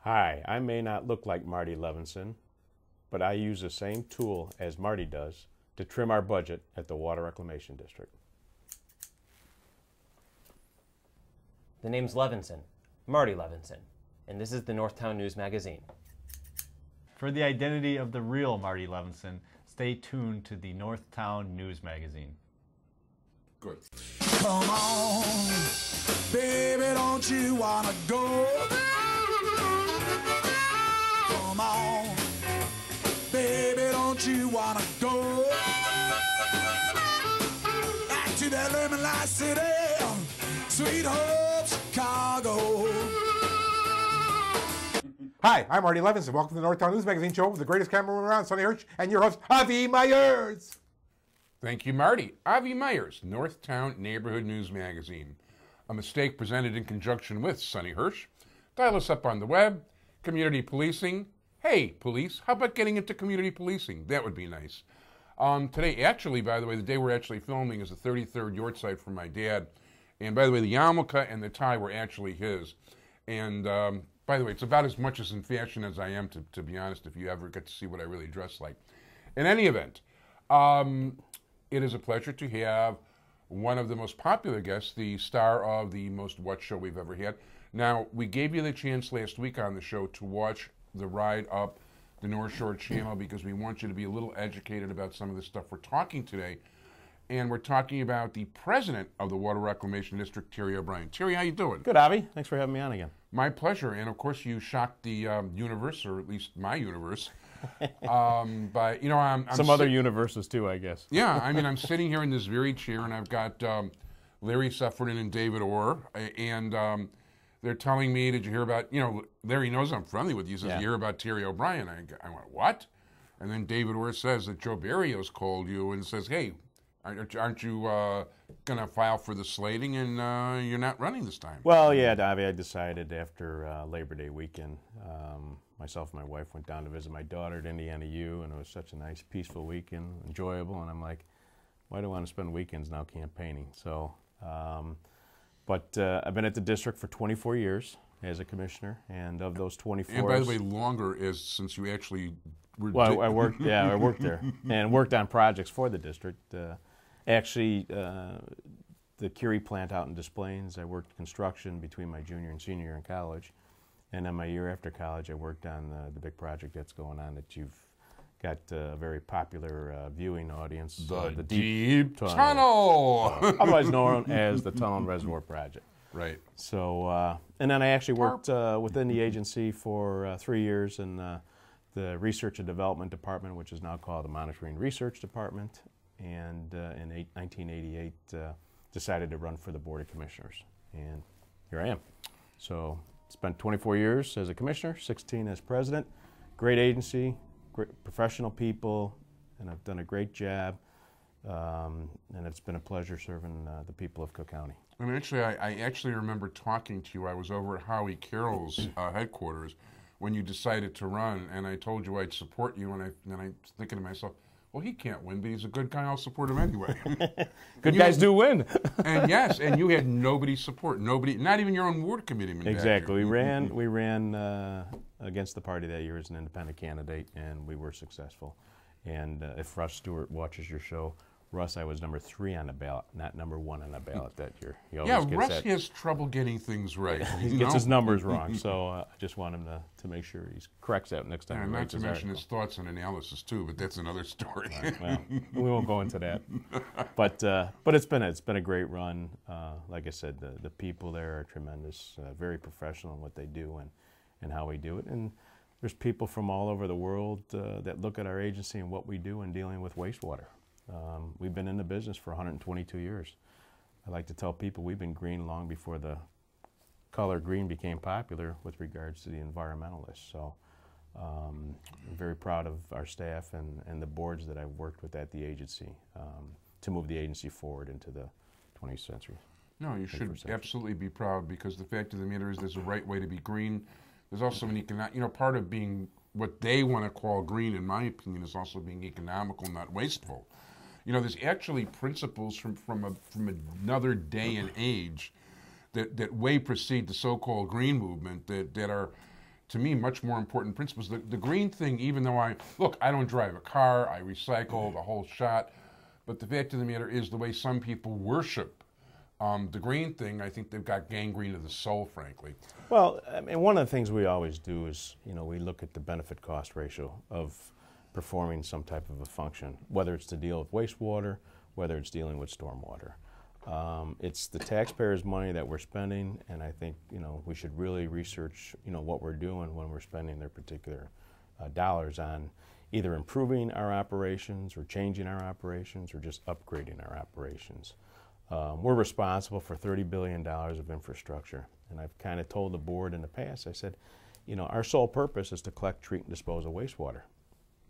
Hi, I may not look like Marty Levinson, but I use the same tool as Marty does to trim our budget at the Water Reclamation District. The name's Levinson, Marty Levinson, and this is the Northtown News Magazine. For the identity of the real Marty Levinson, stay tuned to the Northtown News Magazine. Good. Come on, baby, don't you wanna go? Come on, baby, don't you wanna go? Back to that lemon light city, sweet Hope, Chicago. Hi, I'm Marty Levinson. Welcome to the Northtown News Magazine show with the greatest cameraman around, Sonny Hirsch, and your host, Avi Myers. Thank you, Marty. Avi Myers, Northtown Neighborhood News Magazine. A mistake presented in conjunction with Sonny Hirsch. Dial us up on the web. Community policing. Hey, police, how about getting into community policing? That would be nice. Today, actually, by the way, the day we're actually filming is the 33rd yahrzeit for my dad. And by the way, the yarmulke and the tie were actually his. And by the way, it's about as much as in fashion as I am, to be honest, if you ever get to see what I really dress like. In any event, it is a pleasure to have one of the most popular guests, the star of the most watched show we've ever had. Now, we gave you the chance last week on the show to watch the ride up the North Shore Channel because we want you to be a little educated about some of the stuff we're talking today. And we're talking about the president of the Water Reclamation District, Terry O'Brien. Terry, how you doing? Good, Avi. Thanks for having me on again. My pleasure. And of course, you shocked the universe, or at least my universe. But, you know, I'm some other universes too, I guess. Yeah, I mean, I'm sitting here in this very chair, and I've got Larry Sufferton and David Orr, and they're telling me, did you hear about, you know, Larry knows I'm friendly with you, says, Yeah. you hear about Terry O'Brien? I went, what? And then David Orr says that Joe Barrios called you and says, hey, aren't you going to file for the slating, and you're not running this time? Well, yeah, Avi, I decided after Labor Day weekend, myself and my wife went down to visit my daughter at Indiana U, and it was such a nice, peaceful weekend, enjoyable, and I'm like, why do I want to spend weekends now campaigning? So, but I've been at the district for 24 years as a commissioner, and of those 24 And by the way, longer is since you actually were... Well, I worked there and worked on projects for the district. Actually, the Curie plant out in Des Plaines, I worked construction between my junior and senior year in college. And then my year after college, I worked on the big project that's going on that you've got a very popular viewing audience. The Deep Tunnel! Otherwise known as the Tunnel and Reservoir Project. Right. So, and then I actually worked within the agency for 3 years in the Research and Development Department, which is now called the Monitoring Research Department. And in 1988, decided to run for the Board of Commissioners. And here I am. So, spent 24 years as a commissioner, 16 as president. Great agency, great professional people, and I've done a great job. And it's been a pleasure serving the people of Cook County. And actually, I actually remember talking to you. I was over at Howie Carroll's headquarters when you decided to run, and I told you I'd support you, and I was thinking to myself, well, he can't win, but he's a good guy. I'll support him anyway. Good guys do win. And yes, and you had nobody's support. Nobody, not even your own ward committeeman. Exactly. We ran against the party that year as an independent candidate, and we were successful. And if Russ Stewart watches your show, Russ, I was number 3 on the ballot, not number 1 on the ballot that year. Yeah, Russ has trouble getting things right. He gets his numbers wrong, so I just want him to make sure he corrects that next time. And not to mention his thoughts and analysis too, but that's another story. Well, we won't go into that. But it's been a great run. Like I said, the people there are tremendous, very professional in what they do and how we do it. And there's people from all over the world that look at our agency and what we do in dealing with wastewater. We've been in the business for 122 years. I like to tell people we've been green long before the color green became popular with regards to the environmentalists. So I'm very proud of our staff and the boards that I've worked with at the agency to move the agency forward into the 20th century. No, you should absolutely be proud, because the fact of the matter is there's a right way to be green. There's also an part of being what they want to call green, in my opinion, is also being economical, not wasteful. You know, there's actually principles from another day and age that way precede the so-called green movement that are to me, much more important principles. The green thing, even though I don't drive a car, I recycle the whole shot, but the fact of the matter is the way some people worship the green thing, I think they've got gangrene of the soul, frankly. Well, I mean, one of the things we always do is, we look at the benefit-cost ratio of performing some type of a function, whether it's to deal with wastewater, whether it's dealing with stormwater. It's the taxpayers' money that we're spending, and I think we should really research what we're doing when we're spending their particular dollars on either improving our operations or changing our operations or just upgrading our operations. We're responsible for $30 billion of infrastructure, and I've kind of told the board in the past, I said, our sole purpose is to collect, treat, and dispose of wastewater.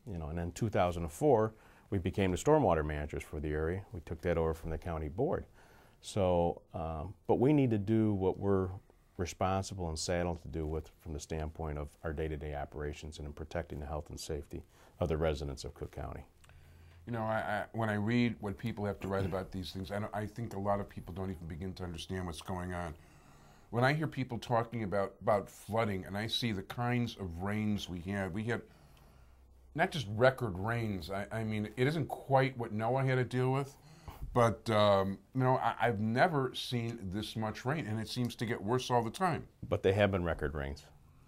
And in 2004, we became the stormwater managers for the area. We took that over from the county board. So, but we need to do what we're responsible and saddled to do from the standpoint of our day-to-day operations and in protecting the health and safety of the residents of Cook County. When I read what people have to write about these things, I think a lot of people don't even begin to understand what's going on. When I hear people talking about flooding, and I see the kinds of rains we had not just record rains. I mean, it isn't quite what Noah had to deal with, but I've never seen this much rain, and it seems to get worse all the time. But they have been record rains.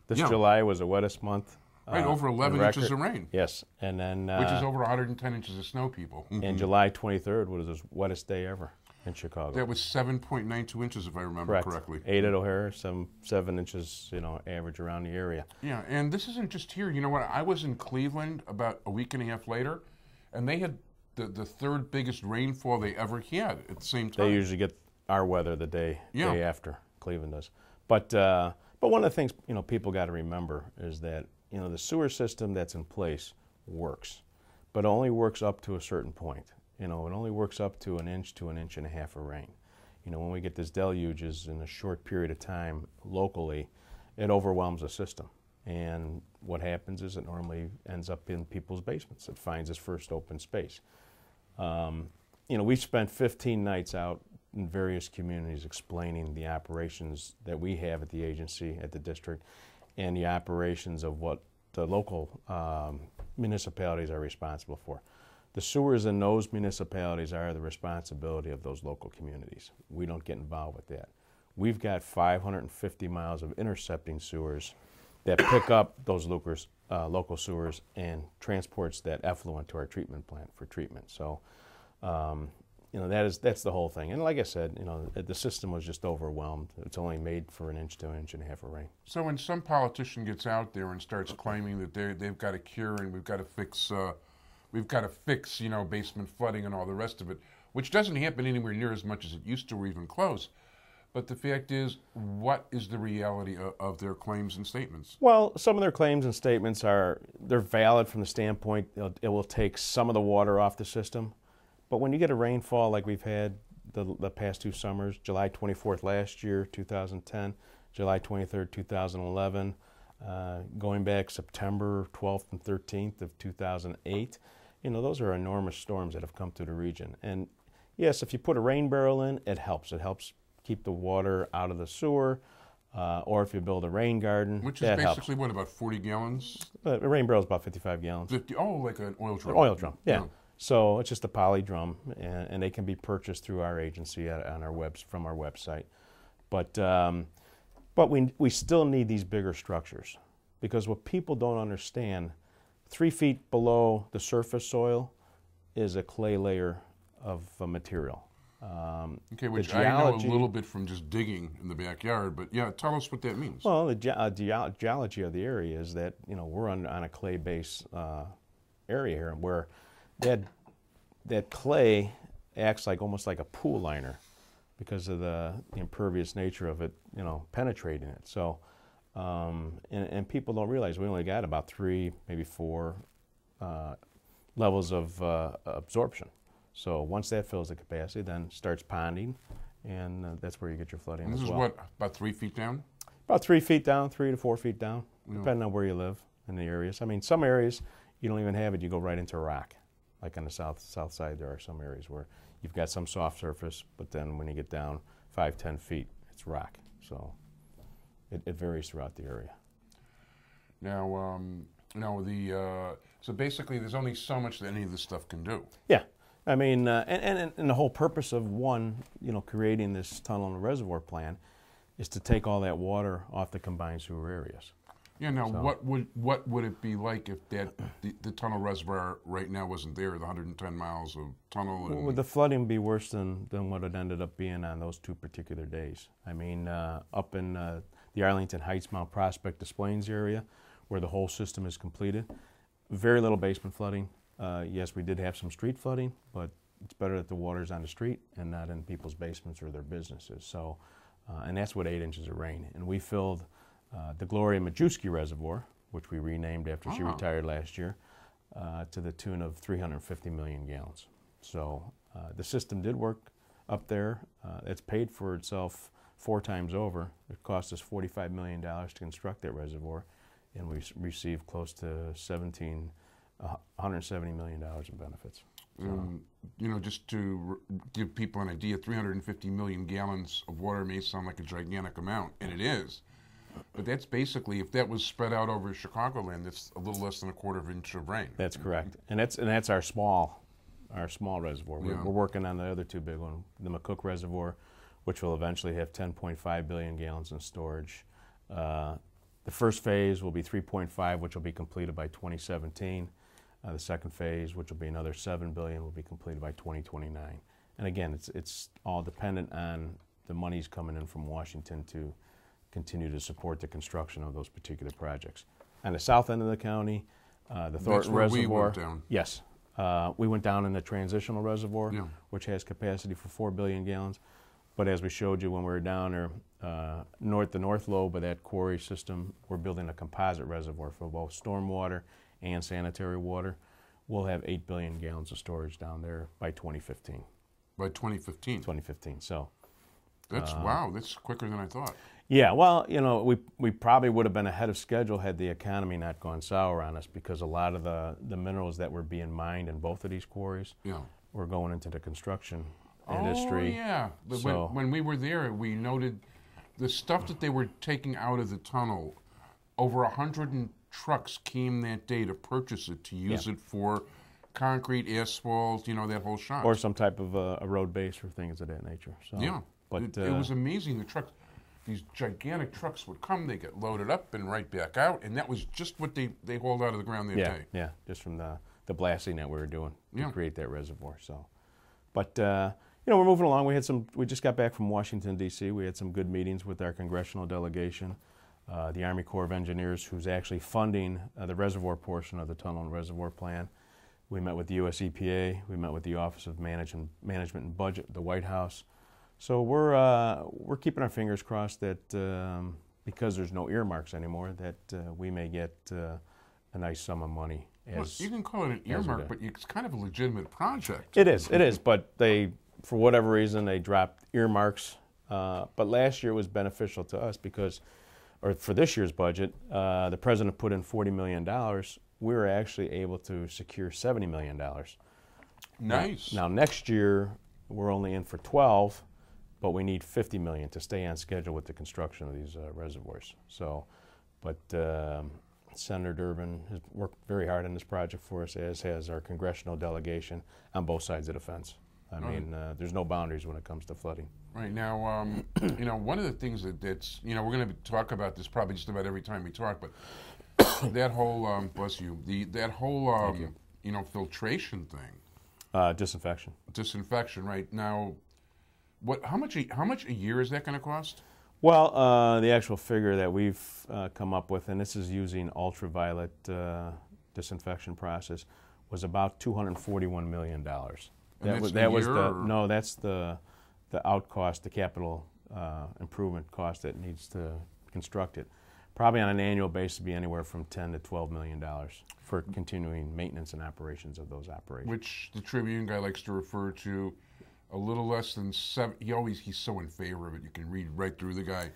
This July was the wettest month. Right, over 11 inches of rain. Yes, and then which is over 110 inches of snow, people. And July 23rd was the wettest day ever in Chicago. That was 7.92 inches, if I remember correctly. 8 at O'Hare, 7 inches, average around the area. Yeah, and this isn't just here. You know what? I was in Cleveland about a week and a half later, and they had the third biggest rainfall they ever had at the same time. They usually get our weather the day after Cleveland does. But one of the things people got to remember is that the sewer system that's in place works, but only works up to a certain point. It only works up to an inch to an inch and a half of rain. When we get these deluges in a short period of time locally, it overwhelms the system. And what happens is it normally ends up in people's basements. It finds its first open space. We've spent 15 nights out in various communities explaining the operations that we have at the agency, at the district, and the operations of what the local municipalities are responsible for. The sewers in those municipalities are the responsibility of those local communities. We don't get involved with that. We've got 550 miles of intercepting sewers that pick up those local sewers and transports that effluent to our treatment plant for treatment. So, that's the whole thing. And like I said, the system was just overwhelmed. It's only made for an inch to an inch and a half of rain. So when some politician gets out there and starts claiming that they've got a cure and we've got to fix, basement flooding and all the rest of it, which doesn't happen anywhere near as much as it used to or even close. But the fact is, what is the reality of their claims and statements? Well, some of their claims and statements they're valid from the standpoint it will take some of the water off the system. But when you get a rainfall like we've had the past 2 summers, July 24th last year, 2010, July 23rd, 2011, going back September 12th and 13th of 2008, those are enormous storms that have come through the region. And yes, if you put a rain barrel in, it helps. It helps keep the water out of the sewer, or if you build a rain garden, which is basically what, about 40 gallons? A rain barrel is about 55 gallons. 50, like an oil drum. An oil drum, yeah. So it's just a poly drum, and they can be purchased through our agency from our website. But we still need these bigger structures, because what people don't understand, 3 feet below the surface soil is a clay layer of material. Which I know a little bit from just digging in the backyard, but yeah, tell us what that means. Well, the geology of the area is that we're on a clay base area here, where that clay acts almost like a pool liner because of the impervious nature of it, penetrating it. So, and people don't realize we only got about 3, maybe 4 levels of absorption. So once that fills the capacity, then starts ponding, and that's where you get your flooding. And this as is well. what, about 3 feet down? About 3 feet down, 3 to 4 feet down, depending on where you live in the areas. I mean, some areas you don't even have it; you go right into rock. Like on the south side, there are some areas where you've got some soft surface, but then when you get down 5-10 feet, it's rock. So it varies throughout the area. Now, so basically, there's only so much that any of this stuff can do. Yeah, I mean, and the whole purpose of creating this tunnel and reservoir plan is to take all that water off the combined sewer areas. Yeah. Now, what would it be like if the tunnel reservoir right now wasn't there? The 110 miles of tunnel. And Would the flooding be worse than what it ended up being on those 2 particular days? I mean, up in the Arlington Heights, Mount Prospect, Des Plaines area, where the whole system is completed, very little basement flooding. Yes, we did have some street flooding, but it's better that the water's on the street and not in people's basements or their businesses. So, and that's with 8 inches of rain. And we filled the Gloria Majewski Reservoir, which we renamed after she retired last year, to the tune of 350 million gallons. So the system did work up there. It's paid for itself 4 times over. It cost us $45 million to construct that reservoir, and we received close to $170 million in benefits. So. Just to give people an idea, 350 million gallons of water may sound like a gigantic amount, and it is. But that's basically, if that was spread out over Chicagoland, that's a little less than a quarter of an inch of rain. That's correct, and that's our small reservoir. We're working on the other 2 big ones, the McCook Reservoir, which will eventually have 10.5 billion gallons in storage. The first phase will be 3.5, which will be completed by 2017. The second phase, which will be another 7 billion, will be completed by 2029. And again, it's all dependent on the monies coming in from Washington to continue to support the construction of those particular projects. On the south end of the county, the Thornton Reservoir. We went down. Yes. We went down in the transitional reservoir, which has capacity for 4 billion gallons. But as we showed you when we were down there, the north lobe of that quarry system, we're building a composite reservoir for both stormwater and sanitary water. We'll have 8 billion gallons of storage down there by 2015. By 2015? 2015, so. Wow, that's quicker than I thought. Yeah, well, we probably would have been ahead of schedule had the economy not gone sour on us, because a lot of the minerals that were being mined in both of these quarries were going into the construction industry. Oh, yeah. So, when we were there, we noted the stuff that they were taking out of the tunnel, over 100 trucks came that day to purchase it, to use it for concrete, asphalt, that whole shop. Or some type of a road base or things of that nature. So, yeah. But it was amazing. The trucks, these gigantic trucks would come, they get loaded up and right back out, and that was just what they hauled out of the ground that day. Yeah, just from the blasting that we were doing to create that reservoir. So, but we're moving along. We just got back from Washington, D.C. We had some good meetings with our congressional delegation, the Army Corps of Engineers, who's actually funding the reservoir portion of the tunnel and reservoir plan. We met with the U.S. EPA. We met with the Office of Management and Budget, the White House. So we're keeping our fingers crossed that because there's no earmarks anymore, that we may get a nice sum of money. You can call it an earmark, but it's kind of a legitimate project. It is, but for whatever reason, they dropped earmarks. But last year was beneficial to us because, or for this year's budget, the president put in $40 million. We were actually able to secure $70 million. Nice. Now next year, we're only in for 12, but we need 50 million to stay on schedule with the construction of these reservoirs. So, but Senator Durbin has worked very hard on this project for us, as has our congressional delegation on both sides of the fence. I mean, there's no boundaries when it comes to flooding. Right. Now, one of the things that's, we're going to talk about this probably just about every time we talk, but that whole, bless you, that whole, filtration thing. Disinfection, right. Now, how much a year is that going to cost? Well, the actual figure that we've come up with, and this is using ultraviolet disinfection process, was about $241 million. That's the out cost, the capital improvement cost that needs to construct it. Probably on an annual basis be anywhere from $10 to $12 million for continuing maintenance and operations of those operations. Which the Tribune guy likes to refer to a little less than 7. He's so in favor of it. You can read right through the guy.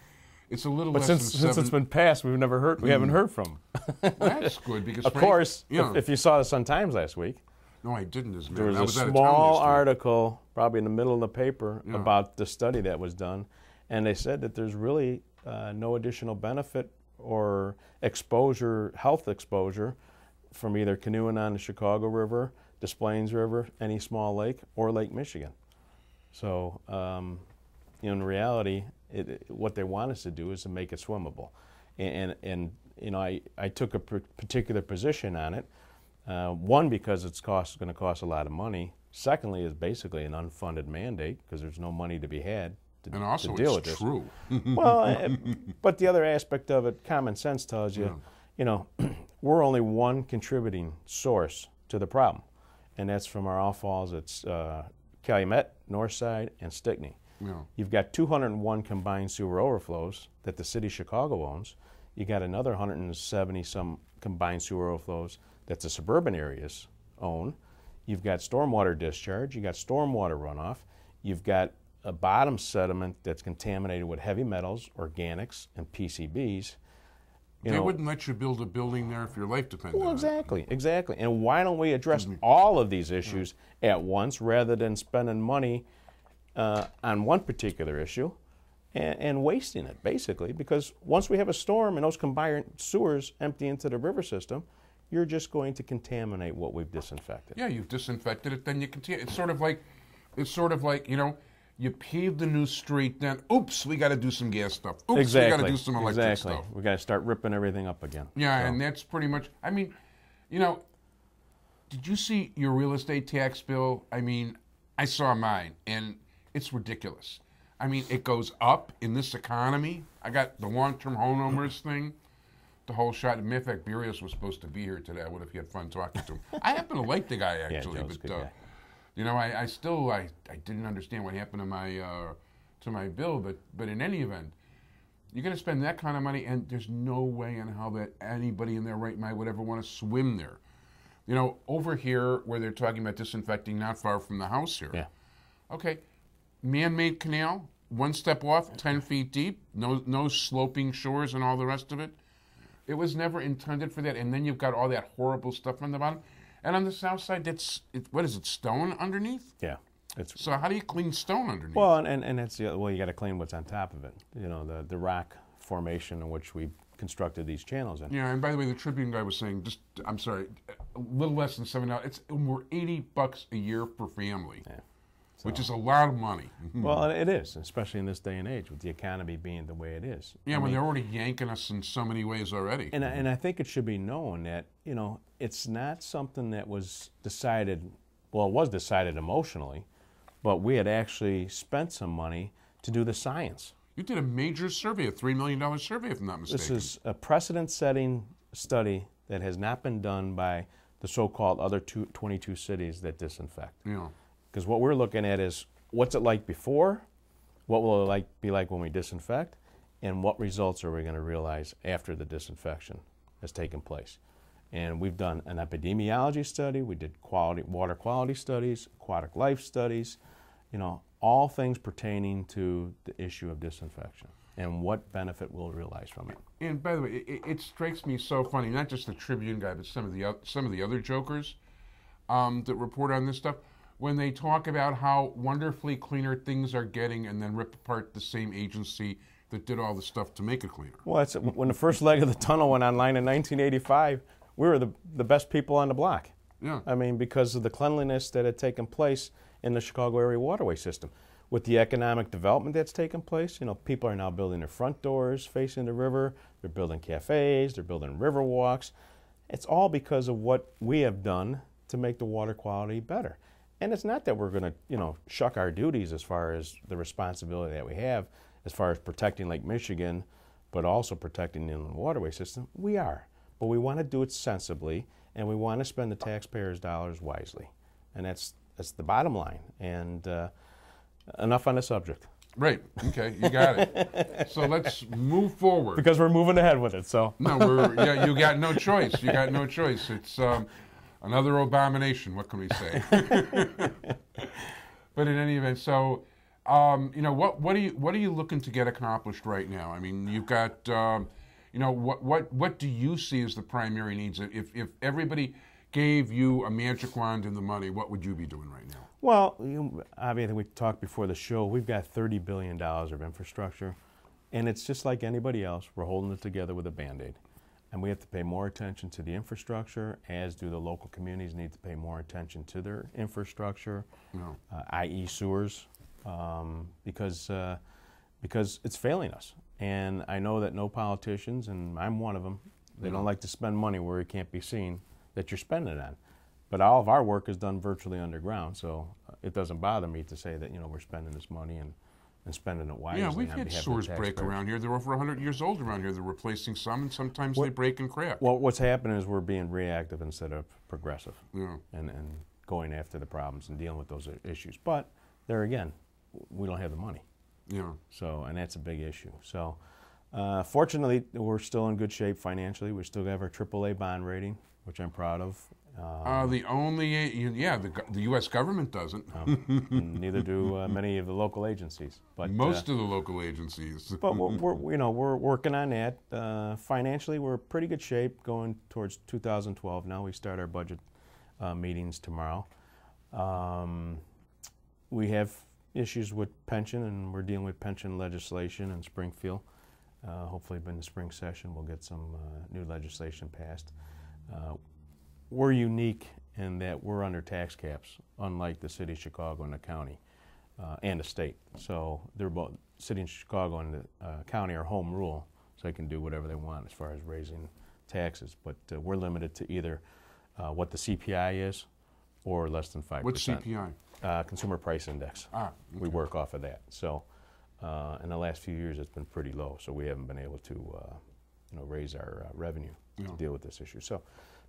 It's a little less than 7. Since it's been passed, we haven't heard from him. That's good because of course, if you saw the Sun Times last week. No, I didn't. There was a small article, probably in the middle of the paper, about the study that was done, and they said that there's really no additional benefit or exposure, health exposure, from either canoeing on the Chicago River, Des Plaines River, any small lake, or Lake Michigan. So, in reality, what they want us to do is to make it swimmable. And I took a particular position on it. One, because it's going to cost a lot of money. Secondly, is basically an unfunded mandate because there's no money to be had to deal with this. True. Well, but the other aspect of it, common sense tells you, we're only one contributing source to the problem, and that's from our outfalls. It's Calumet, Northside, and Stickney. Yeah. You've got 201 combined sewer overflows that the city of Chicago owns. You got another 170 some combined sewer overflows that the suburban areas own. You've got stormwater discharge. You got stormwater runoff. You've got a bottom sediment that's contaminated with heavy metals, organics, and PCBs. They wouldn't let you build a building there if your life depended on it. Exactly. And why don't we address all of these issues at once rather than spending money on one particular issue and wasting it, basically? Because once we have a storm and those combined sewers empty into the river system, you're just going to contaminate what we've disinfected. Yeah, you've disinfected it, then you continue. It's sort of like, you paved the new street, then, oops, we got to do some gas stuff. Oops, we got to do some electric stuff. We got to start ripping everything up again. Yeah, and that's pretty much, did you see your real estate tax bill? I saw mine, and it's ridiculous. It goes up in this economy. I got the long-term homeowners thing, the whole shot. Matter of fact, Burius was supposed to be here today. I would have had fun talking to him. I happen to like the guy, actually, Joe's a good guy. I still didn't understand what happened to my bill, but in any event, you're going to spend that kind of money, and there's no way in how that anybody in their right mind would ever want to swim there. Over here where they're talking about disinfecting, not far from the house here. Yeah. Okay, man-made canal, one step off, 10 feet deep, no sloping shores and all the rest of it. It was never intended for that, and then you've got all that horrible stuff on the bottom. And on the south side, what is it, stone underneath? Yeah. So how do you clean stone underneath? Well, and that's you got to clean what's on top of it. The rock formation in which we constructed these channels in. Yeah, and by the way, the Tribune guy was saying, I'm sorry, a little less than $7. It's over $80 a year per family. Yeah. Which is a lot of money. Well, it is, especially in this day and age with the economy being the way it is. Yeah, when they're already yanking us in so many ways already. And I think it should be known that, it's not something that was decided, well, it was decided emotionally, but we had actually spent some money to do the science. You did a major survey, a $3 million survey, if I'm not mistaken. This is a precedent-setting study that has not been done by the so-called other 22 cities that disinfect. Yeah. Because what we're looking at is what's it like before, what will it be like when we disinfect, and what results are we going to realize after the disinfection has taken place. And we've done an epidemiology study, we did water quality studies, aquatic life studies, all things pertaining to the issue of disinfection and what benefit we'll realize from it. And by the way, it strikes me so funny, not just the Tribune guy, but some of the other jokers that report on this stuff, when they talk about how wonderfully cleaner things are getting and then rip apart the same agency that did all the stuff to make it cleaner. Well, when the first leg of the tunnel went online in 1985, we were the best people on the block. Yeah. Because of the cleanliness that had taken place in the Chicago area waterway system. With the economic development that's taken place, people are now building their front doors facing the river, they're building cafes, they're building river walks. It's all because of what we have done to make the water quality better. And it's not that we're going to, shuck our duties as far as the responsibility that we have as far as protecting Lake Michigan, but also protecting the inland waterway system. We are. But we want to do it sensibly, and we want to spend the taxpayers' dollars wisely. And that's the bottom line. And enough on the subject. Right. Okay, you got it. So let's move forward. Because we're moving ahead with it, so. No, you got no choice. You got no choice. It's another abomination, what can we say? But in any event, so, what are you looking to get accomplished right now? You've got, what do you see as the primary needs? If everybody gave you a magic wand and the money, what would you be doing right now? Well, obviously we talked before the show, we've got $30 billion of infrastructure And it's just like anybody else. We're holding it together with a Band-Aid. And we have to pay more attention to the infrastructure, as do the local communities need to pay more attention to their infrastructure, i.e. sewers, because it's failing us. And I know that no politicians, and I'm one of them, they don't like to spend money where it can't be seen that you're spending it on. But all of our work is done virtually underground, so it doesn't bother me to say that, we're spending this money and spending it wisely. Yeah, we've had sewers break around here. They're over 100 years old around here. They're replacing some, and sometimes they break and crack. Well, what's happening is we're being reactive instead of progressive, and going after the problems and dealing with those issues. But there again, we don't have the money. Yeah. So, and that's a big issue. So, fortunately, we're still in good shape financially. We still have our AAA bond rating, which I'm proud of. The U.S. government doesn't. Neither do many of the local agencies. But most of the local agencies. But we're working on that. Financially, we're in pretty good shape going towards 2012. Now we start our budget meetings tomorrow. We have issues with pension, and we're dealing with pension legislation in Springfield. Hopefully, in the spring session, we'll get some new legislation passed. We're unique in that we're under tax caps, unlike the city of Chicago and the county and the state. So they're both, city of Chicago and the county are home rule, so they can do whatever they want as far as raising taxes. But we're limited to either what the CPI is or less than 5%. What's CPI? Consumer Price Index. Okay. We work off of that. So in the last few years, it's been pretty low, so we haven't been able to raise our revenue to deal with this issue. So.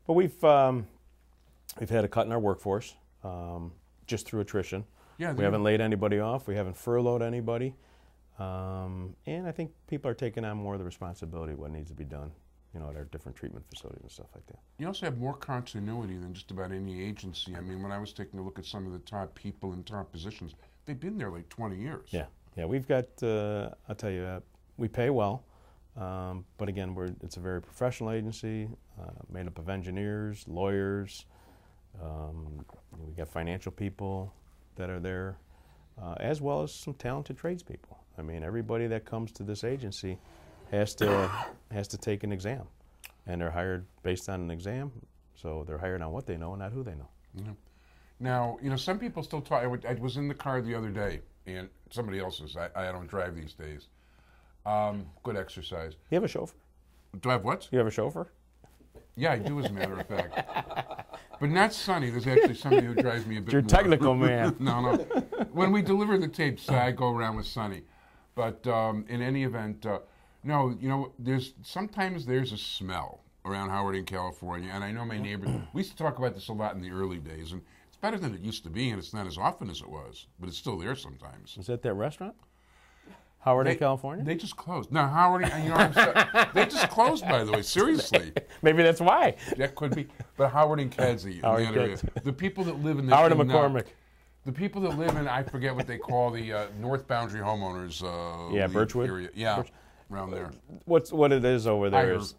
But we've had a cut in our workforce just through attrition. Yeah, we haven't laid anybody off. We haven't furloughed anybody. And I think people are taking on more of the responsibility of what needs to be done, at our different treatment facilities and stuff like that. You also have more continuity than just about any agency. I mean, when I was taking a look at some of the top people in top positions, they've been there like 20 years. Yeah, we've got, I'll tell you, we pay well. But again, it's a very professional agency, made up of engineers, lawyers. We got financial people that are there, as well as some talented tradespeople. I mean, everybody that comes to this agency has to take an exam, and they're hired based on an exam. So they're hired on what they know, not who they know. Yeah. Now, some people still talk. I was in the car the other day, and somebody else's. I don't drive these days. Good exercise. You have a chauffeur? Do I have what? You have a chauffeur? Yeah, I do, as a matter of fact. But not Sonny. There's actually somebody who drives me a bit You're more. technical, man. No. When we deliver the tapes, I go around with Sonny. But in any event, no, sometimes there's a smell around Howard in California. And I know my neighbors, we used to talk about this a lot in the early days. And it's better than it used to be, and it's not as often as it was. But it's still there sometimes. Is that restaurant? Howard in California? They just closed. No, Howard, they just closed, by the way, seriously. Maybe that's why. That could be. But Howard and Kedzie in the other area. The people that live in the... Howard and McCormick. The people that live in, I forget what they call the North Boundary homeowners. Birchwood? Area. Yeah, around there. What it is over there is...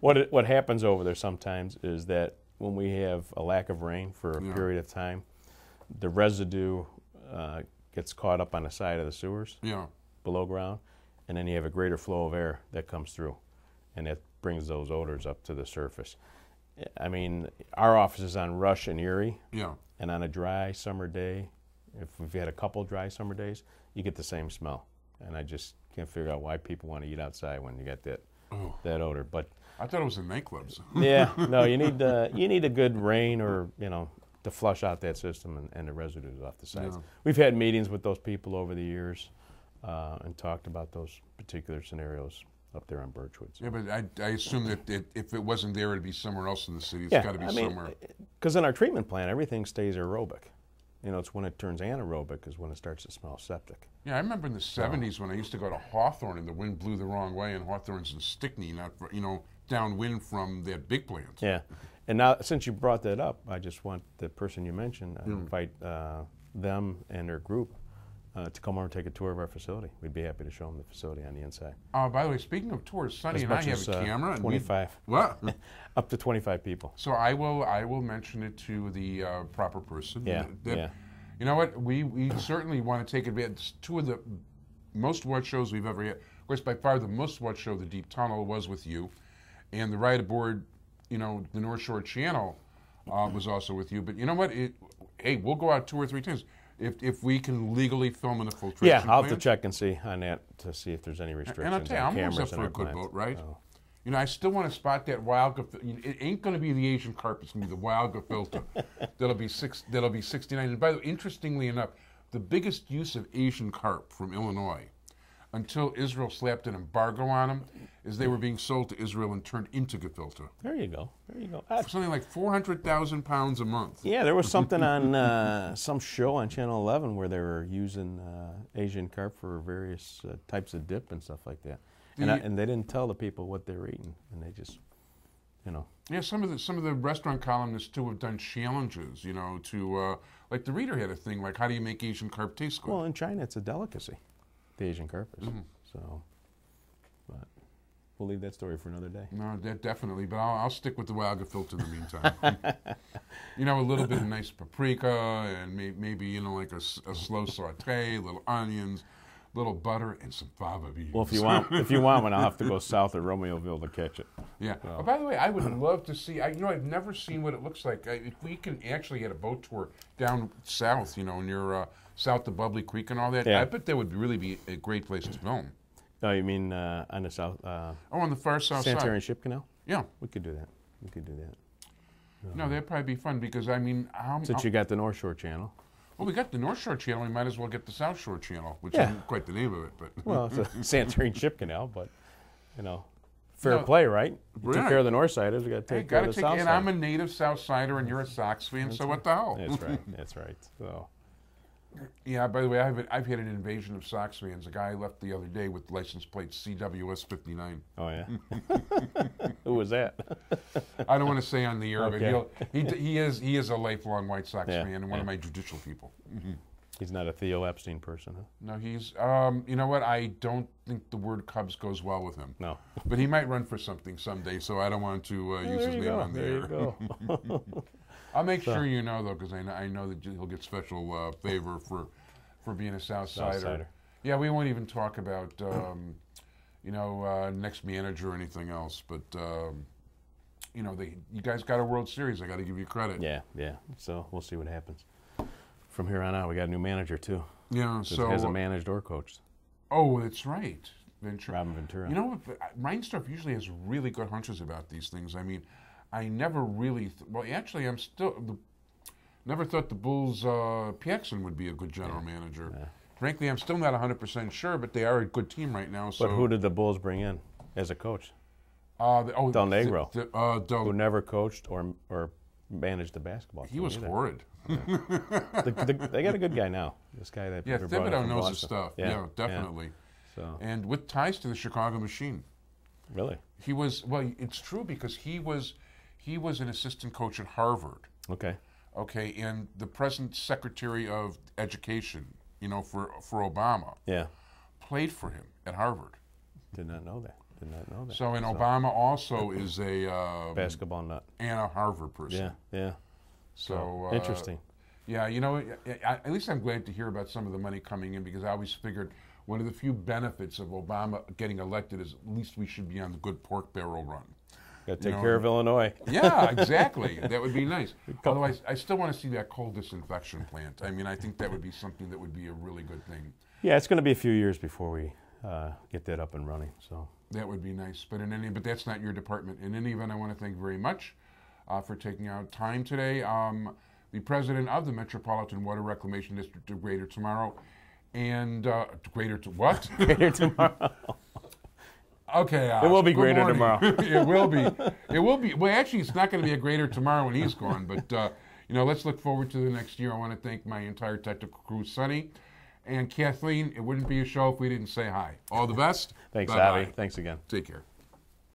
what happens over there sometimes is that when we have a lack of rain for a period of time, the residue... gets caught up on the side of the sewers below ground, and then you have a greater flow of air that comes through, and that brings those odors up to the surface. I mean, our office is on Rush and Erie, and on a dry summer day, if we've had a couple dry summer days, you get the same smell, and I just can't figure out why people want to eat outside when you get that odor. But I thought it was in nightclubs. Yeah, no, you need a good rain or to flush out that system and the residues off the sides. Yeah. We've had meetings with those people over the years and talked about those particular scenarios up there on Birchwood. Yeah, but I assume that if it wasn't there, it'd be somewhere else in the city. It's got to be somewhere. Because in our treatment plant, everything stays aerobic. It's when it turns anaerobic is when it starts to smell septic. Yeah, I remember in the 70s when I used to go to Hawthorne and the wind blew the wrong way, and Hawthorne's in Stickney, not downwind from that big plant. Yeah. And now, since you brought that up, I just want the person you mentioned, I invite them and their group to come over and take a tour of our facility. We'd be happy to show them the facility on the inside. By the way, speaking of tours, Sonny and I have a camera. 25. What? Up to 25 people. So I will mention it to the proper person. Yeah. You know what? We certainly want to take advantage. Two of the most watched shows we've ever had. Of course, by far the most watched show, The Deep Tunnel, was with you. And the Ride Aboard, the North Shore Channel was also with you. But you know what? Hey, we'll go out 2 or 3 times. If we can legally film in a filtration Yeah, I'll have to plant. check and see on that to see if there's any restrictions. And I'll tell you, on I'm always up cameras in for a our good plant. boat, right? So, I still want to spot that wild. It ain't going to be the Asian carp. It's going to be the wild gefilte. That'll be 69. And by the way, interestingly enough, the biggest use of Asian carp from Illinois, until Israel slapped an embargo on them, is they were being sold to Israel and turned into gefilte. there you go. There you go. For something like 400,000 pounds a month. Yeah, there was something on some show on Channel 11 where they were using Asian carp for various types of dip and stuff like that. And they didn't tell the people what they were eating, and they just, Yeah, some of the restaurant columnists too have done challenges, to like the Reader had a thing like, how do you make Asian carp taste good? Well, in China, it's a delicacy, the Asian carp is. Mm-hmm. So, but we'll leave that story for another day. No, that definitely. But I'll stick with the wild gefilte in the meantime. A little bit of nice paprika and maybe like a slow saute, little onions, little butter, and some fava beans. Well, if you want one, I'll have to go south of Romeoville to catch it. Yeah. Oh, by the way, I would love to see. I've never seen what it looks like. If we can actually get a boat tour down south, near south of Bubbly Creek and all that, Yeah. I bet that would really be a great place to film. Oh, you mean on the south? On the far south Sanitary side. Ship Canal? Yeah. We could do that. No, that'd probably be fun because Since you got the North Shore Channel. well, we got the North Shore Channel. We might as well get the South Shore Channel, which Yeah. isn't quite the name of it, but Well, it's a Sanitary Ship Canal, but, fair No, play, right? You took right. care of the North Siders, we got to hey, take care of the South and Side. I'm a native South Sider, and you're a Sox fan, so what the hell? That's right. That's right. So, Yeah, by the way, I've had an invasion of Sox fans. A guy left the other day with license plate CWS 59. oh yeah. Who was that? I don't want to say on the air, Okay. but he is a lifelong White Sox Yeah, fan and one of yeah. my judicial people. He's not a Theo Epstein person, huh? No, he's you know what? I don't think the word Cubs goes well with him. No. But he might run for something someday, so I don't want to use his name on the There air. you go. I'll make sure you know though, because I know that he'll get special favor for being a South Sider. Sider. Yeah, we won't even talk about next manager or anything else, but you guys got a World Series. I got to give you credit. Yeah, yeah. So we'll see what happens. From here on out, we got a new manager too. Yeah. So So hasn't managed or coached. oh, that's right, Ventura. Robin Ventura. You know what? Reinsdorf usually has really good hunches about these things. I mean, I never really. Actually, I'm still. Never thought the Bulls' Piexon would be a good general manager. Yeah. Frankly, I'm still not 100% sure, but they are a good team right now. So, But who did the Bulls bring in as a coach? Del Negro. Del, Who never coached or managed the basketball team. he was either. horrid. They got a good guy now. This guy that Yeah, they brought in Thibodeau from knows his Boston. stuff. Yeah, definitely. So And with ties to the Chicago Machine. really, He was, well, it's true because he was an assistant coach at Harvard. okay. Okay, and the present Secretary of Education, for Obama, Yeah, played for him at Harvard. did not know that. So, and Obama also is a basketball nut. and a Harvard person. Yeah. So Interesting. Yeah, at least I'm glad to hear about some of the money coming in because I always figured one of the few benefits of Obama getting elected is at least we should be on the good pork barrel run. Got to take care of Illinois. Yeah, exactly. That would be nice. Although I still want to see that coal disinfection plant. I mean, I think that would be something that would be a really good thing. Yeah, it's going to be a few years before we get that up and running. So That would be nice. But that's not your department. In any event, I want to thank you very much for taking out time today. The president of the Metropolitan Water Reclamation District of Greater Tomorrow, and Greater to what? Greater tomorrow. Okay. It will be good greater morning. tomorrow. It will be. It will be. Well, actually, it's not going to be a greater tomorrow when he's gone. But let's look forward to the next year. I want to thank my entire technical crew, Sonny and Kathleen. It wouldn't be a show if we didn't say hi. All the best. Thanks, Bye-bye. Avi. Thanks again. Take care.